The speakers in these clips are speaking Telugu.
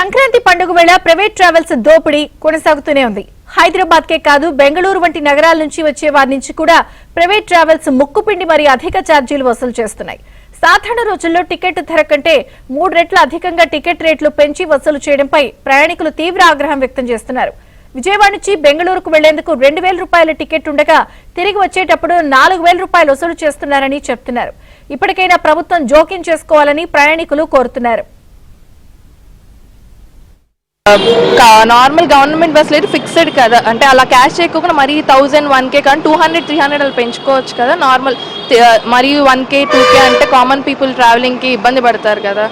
సంక్రాంతి పండుగ వేళ ప్రైవేట్ ట్రావెల్స్ దోపిడీ కొనసాగుతూనే ఉంది. హైదరాబాద్ కే కాదు బెంగళూరు వంటి నగరాల నుంచి వచ్చే వారి నుంచి కూడా ప్రైవేట్ ట్రావెల్స్ ముక్కుపిండి మరి అధిక ఛార్జీలు వసూలు చేస్తున్నాయి. సాధారణ రోజుల్లో టికెట్ ధర కంటే 3 రెట్ల అధికంగా టికెట్ రేట్లు పెంచి వసూలు చేయడంపై ప్రయాణికులు తీవ్ర ఆగ్రహం వ్యక్తం చేస్తున్నారు. విజయవాడ నుంచి బెంగళూరుకు వెళ్లేందుకు 2,000 రూపాయల టికెట్ ఉండగా తిరిగి వచ్చేటప్పుడు 4,000 రూపాయలు వసూలు చేస్తున్నారని చెప్తున్నారు. ఇప్పటికైనా ప్రభుత్వం జోక్యం చేసుకోవాలని ప్రయాణికులు కోరుతున్నారు. నార్మల్ గవర్నమెంట్ బస్సులు అయితే ఫిక్స్డ్ కదా, అంటే అలా క్యాష్ చేయకుండా మరీ 1,000, 1K కానీ 200-300 అలా పెంచుకోవచ్చు కదా. నార్మల్ మరియు 1K 2K అంటే కామన్ పీపుల్ ట్రావెలింగ్కి ఇబ్బంది పడతారు కదా.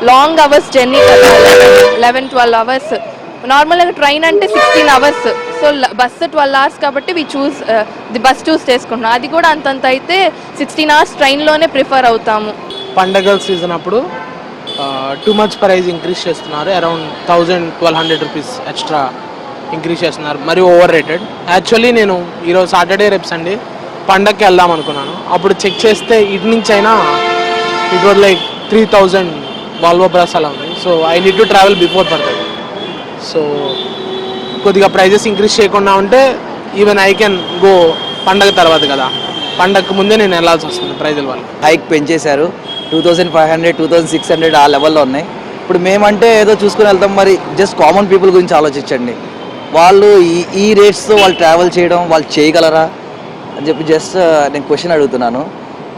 లాంగ్ అవర్స్ జర్నీ కదా, 11-12 అవర్స్. నార్మల్గా ట్రైన్ అంటే 16 అవర్స్. సో బస్సు 12 అవర్స్ కాబట్టి ది బస్ చూస్ చేసుకుంటున్నాం. అది కూడా అంతంత అయితే 16 అవర్స్ ట్రైన్లోనే ప్రిఫర్ అవుతాము. పండగల సీజన్ అప్పుడు టూ మచ్ ప్రైస్ ఇంక్రీజ్ చేస్తున్నారు. అరౌండ్ 1,000-1,200 రూపీస్ ఎక్స్ట్రా ఇంక్రీజ్ చేస్తున్నారు, మరి ఓవర్ రేటెడ్. యాక్చువల్లీ నేను ఈరోజు సాటర్డే రేపు సండే పండగకి వెళ్దాం అనుకున్నాను. అప్పుడు చెక్ చేస్తే ఇటు నుంచి అయినా it was like 3,000 Volvo bus అలా ఉంది. So I need to travel before పడుతుంది. సో కొద్దిగా ప్రైజెస్ ఇంక్రీజ్ చేయకుండా ఉంటే ఈవెన్ ఐ కెన్ గో పండగ తర్వాత కదా, పండగకు ముందే నేను వెళ్ళాల్సి వస్తుంది ప్రైజుల వల్ల. హైక్ పెంచేశారు. 2,500, 2,600 ఆ లెవెల్లో ఉన్నాయి. ఇప్పుడు మేమంటే ఏదో చూసుకుని వెళ్తాం, మరి జస్ట్ కామన్ పీపుల్ గురించి ఆలోచించండి. వాళ్ళు ఈ రేట్స్తో వాళ్ళు ట్రావెల్ చేయడం వాళ్ళు చేయగలరా అని చెప్పి జస్ట్ నేను క్వశ్చన్ అడుగుతున్నాను.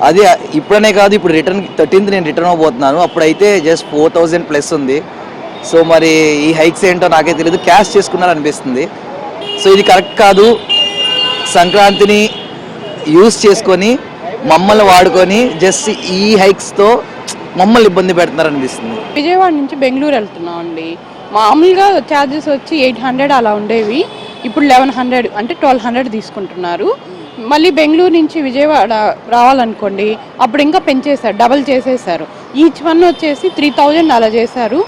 అది ఇప్పుడనే కాదు, ఇప్పుడు 13th నేను రిటర్న్ అవ్వబోతున్నాను. అప్పుడైతే జస్ట్ 4,000 ప్లస్ ఉంది. సో మరి ఈ హైక్స్ ఏంటో నాకే తెలియదు, క్యాష్ చేసుకున్నారనిపిస్తుంది. సో ఇది కరెక్ట్ కాదు. సంక్రాంతిని యూజ్ చేసుకొని మమ్మల్ని వాడుకొని జస్ట్ ఈ హైక్స్తో మమ్మల్ని ఇబ్బంది పెడుతున్నారు అనిపిస్తుంది. విజయవాడ నుంచి బెంగళూరు వెళ్తున్నాం అండి. మామూలుగా ఛార్జెస్ వచ్చి 800 అలా ఉండేవి. ఇప్పుడు 1,100 అంటే 1,200 తీసుకుంటున్నారు. మళ్ళీ బెంగళూరు నుంచి విజయవాడ రావాలనుకోండి, అప్పుడు ఇంకా పెంచేశారు, డబల్ చేసేసారు. ఈచ్ వన్ వచ్చేసి 3,000 అలా చేశారు.